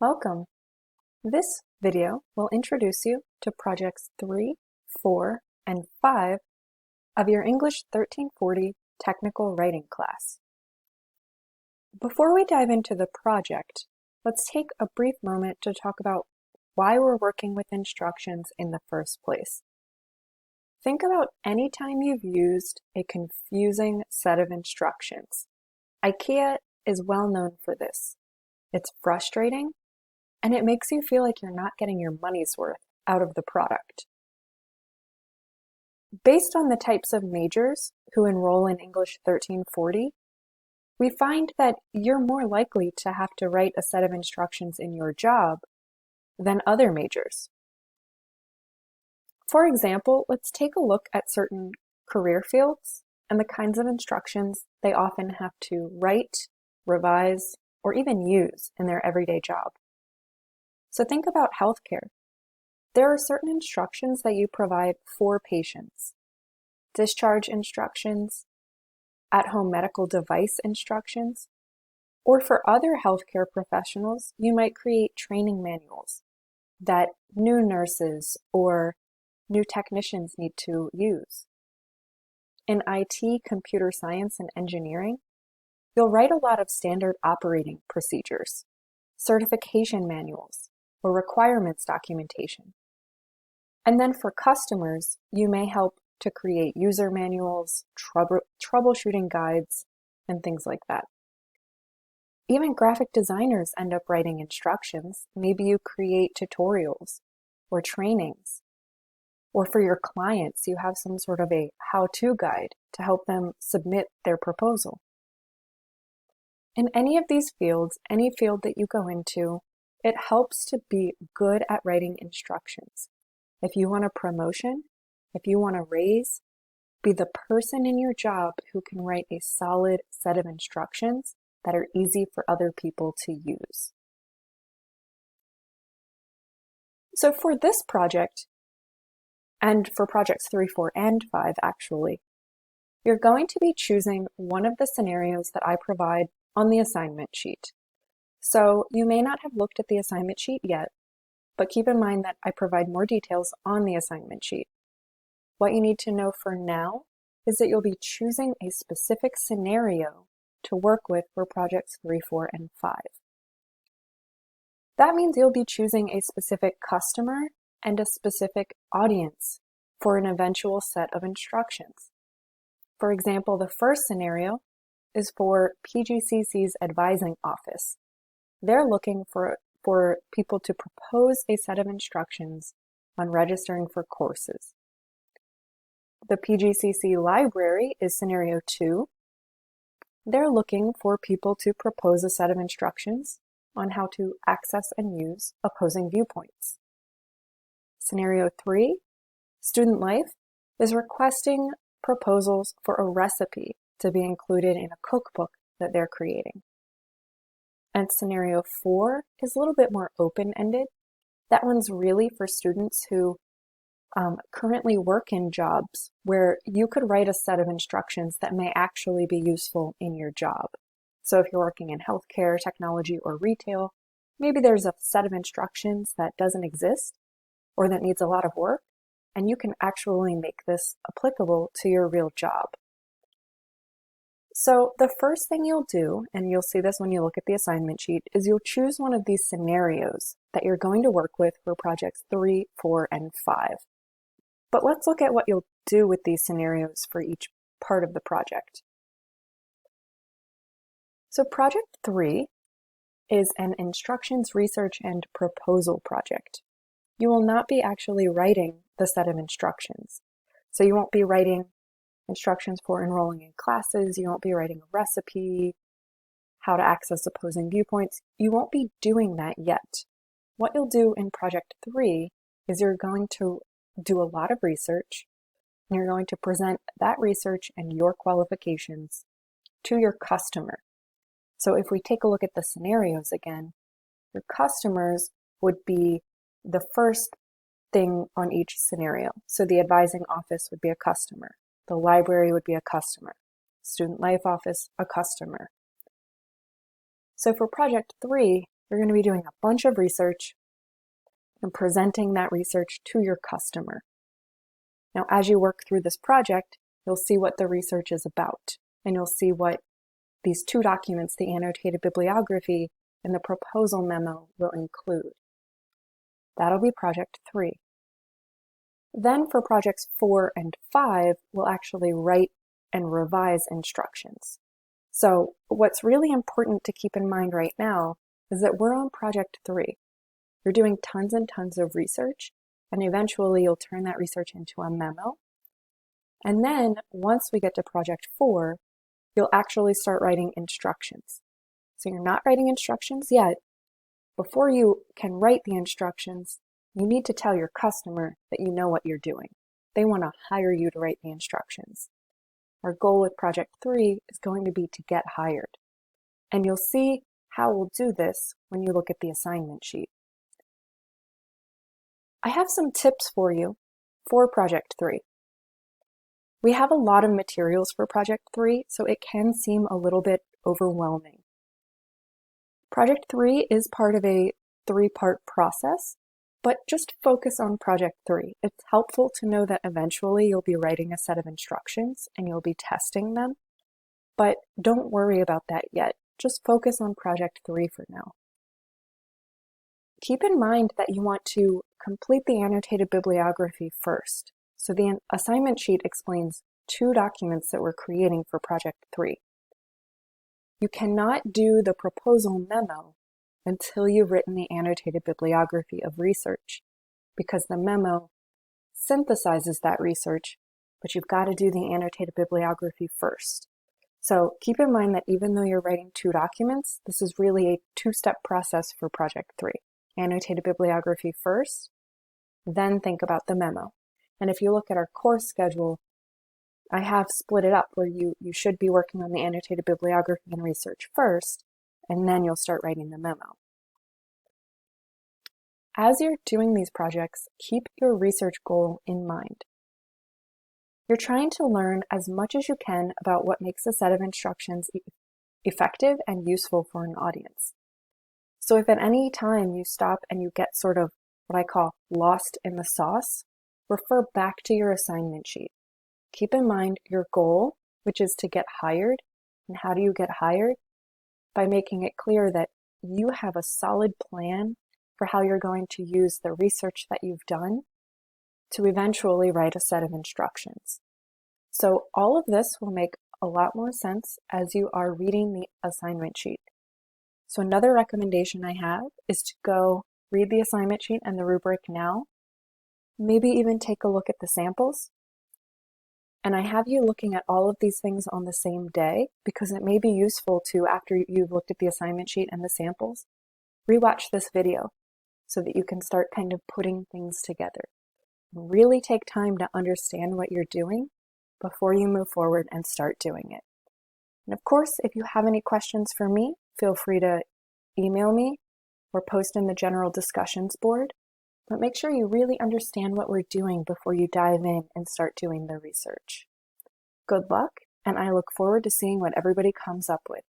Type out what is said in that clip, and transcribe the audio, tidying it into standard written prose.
Welcome. This video will introduce you to projects 3, 4, and 5 of your English 1340 technical writing class. Before we dive into the project, let's take a brief moment to talk about why we're working with instructions in the first place. Think about any time you've used a confusing set of instructions. IKEA is well known for this. It's frustrating, and it makes you feel like you're not getting your money's worth out of the product. Based on the types of majors who enroll in English 1340, we find that you're more likely to have to write a set of instructions in your job than other majors. For example, let's take a look at certain career fields and the kinds of instructions they often have to write, revise, or even use in their everyday job. So think about healthcare. There are certain instructions that you provide for patients. Discharge instructions, at-home medical device instructions, or for other healthcare professionals, you might create training manuals that new nurses or new technicians need to use. In IT, computer science, and engineering, you'll write a lot of standard operating procedures, certification manuals, or requirements documentation. And then for customers, you may help to create user manuals, troubleshooting guides, and things like that. Even graphic designers end up writing instructions. Maybe you create tutorials or trainings. Or for your clients, you have some sort of a how-to guide to help them submit their proposal. In any of these fields, any field that you go into, it helps to be good at writing instructions. If you want a promotion, if you want a raise, be the person in your job who can write a solid set of instructions that are easy for other people to use. So for this project, and for projects 3, 4, and 5 actually, you're going to be choosing one of the scenarios that I provide on the assignment sheet. So you may not have looked at the assignment sheet yet, but keep in mind that I provide more details on the assignment sheet. What you need to know for now is that you'll be choosing a specific scenario to work with for projects 3, 4, and 5. That means you'll be choosing a specific customer and a specific audience for an eventual set of instructions. For example, the first scenario is for PGCC's advising office. They're looking for people to propose a set of instructions on registering for courses. The PGCC library is scenario 2. They're looking for people to propose a set of instructions on how to access and use opposing viewpoints. Scenario 3, Student Life, is requesting proposals for a recipe to be included in a cookbook that they're creating. And scenario 4 is a little bit more open-ended. That one's really for students who currently work in jobs where you could write a set of instructions that may actually be useful in your job. So if you're working in healthcare, technology, or retail, maybe there's a set of instructions that doesn't exist or that needs a lot of work, and you can actually make this applicable to your real job. So the first thing you'll do, and you'll see this when you look at the assignment sheet, is you'll choose one of these scenarios that you're going to work with for projects 3, 4, and 5. But let's look at what you'll do with these scenarios for each part of the project. So project 3 is an instructions research and proposal project. You will not be actually writing the set of instructions. So you won't be writing instructions for enrolling in classes, you won't be writing a recipe, how to access opposing viewpoints. You won't be doing that yet. What you'll do in project 3 is you're going to do a lot of research, and you're going to present that research and your qualifications to your customer. So if we take a look at the scenarios again, your customers would be the first thing on each scenario. So the advising office would be a customer. The library would be a customer. Student Life office, a customer. So for project 3, You're going to be doing a bunch of research and presenting that research to your customer. Now, as you work through this project, you'll see what the research is about, and you'll see what these two documents, the annotated bibliography and the proposal memo, will include. That'll be project 3. Then for projects 4 and 5, we'll actually write and revise instructions. So what's really important to keep in mind right now is that we're on project 3. You're doing tons and tons of research, and eventually you'll turn that research into a memo. And then once we get to project 4, you'll actually start writing instructions. So you're not writing instructions yet. Before you can write the instructions, you need to tell your customer that you know what you're doing. They want to hire you to write the instructions. Our goal with project 3 is going to be to get hired. And you'll see how we'll do this when you look at the assignment sheet. I have some tips for you for project 3. We have a lot of materials for project 3, so it can seem a little bit overwhelming. Project 3 is part of a 3-part process, but just focus on project 3. It's helpful to know that eventually you'll be writing a set of instructions and you'll be testing them, but don't worry about that yet. Just focus on project 3 for now. Keep in mind that you want to complete the annotated bibliography first. So the assignment sheet explains 2 documents that we're creating for project 3. You cannot do the proposal memo until you've written the annotated bibliography of research, because the memo synthesizes that research, but you've got to do the annotated bibliography first. So keep in mind that even though you're writing 2 documents, this is really a 2-step process for project 3. Annotated bibliography first, then think about the memo. And if you look at our course schedule, I have split it up where you should be working on the annotated bibliography and research first, and then you'll start writing the memo. As you're doing these projects, keep your research goal in mind. You're trying to learn as much as you can about what makes a set of instructions effective and useful for an audience. So if at any time you stop and you get sort of what I call lost in the sauce, refer back to your assignment sheet. Keep in mind your goal, which is to get hired. And how do you get hired? By making it clear that you have a solid plan for how you're going to use the research that you've done to eventually write a set of instructions. So all of this will make a lot more sense as you are reading the assignment sheet. So another recommendation I have is to go read the assignment sheet and the rubric now, maybe even take a look at the samples. And I have you looking at all of these things on the same day because it may be useful to, after you've looked at the assignment sheet and the samples, rewatch this video so that you can start kind of putting things together. Really take time to understand what you're doing before you move forward and start doing it. And of course, if you have any questions for me, feel free to email me or post in the general discussions board. But make sure you really understand what we're doing before you dive in and start doing the research. Good luck, and I look forward to seeing what everybody comes up with.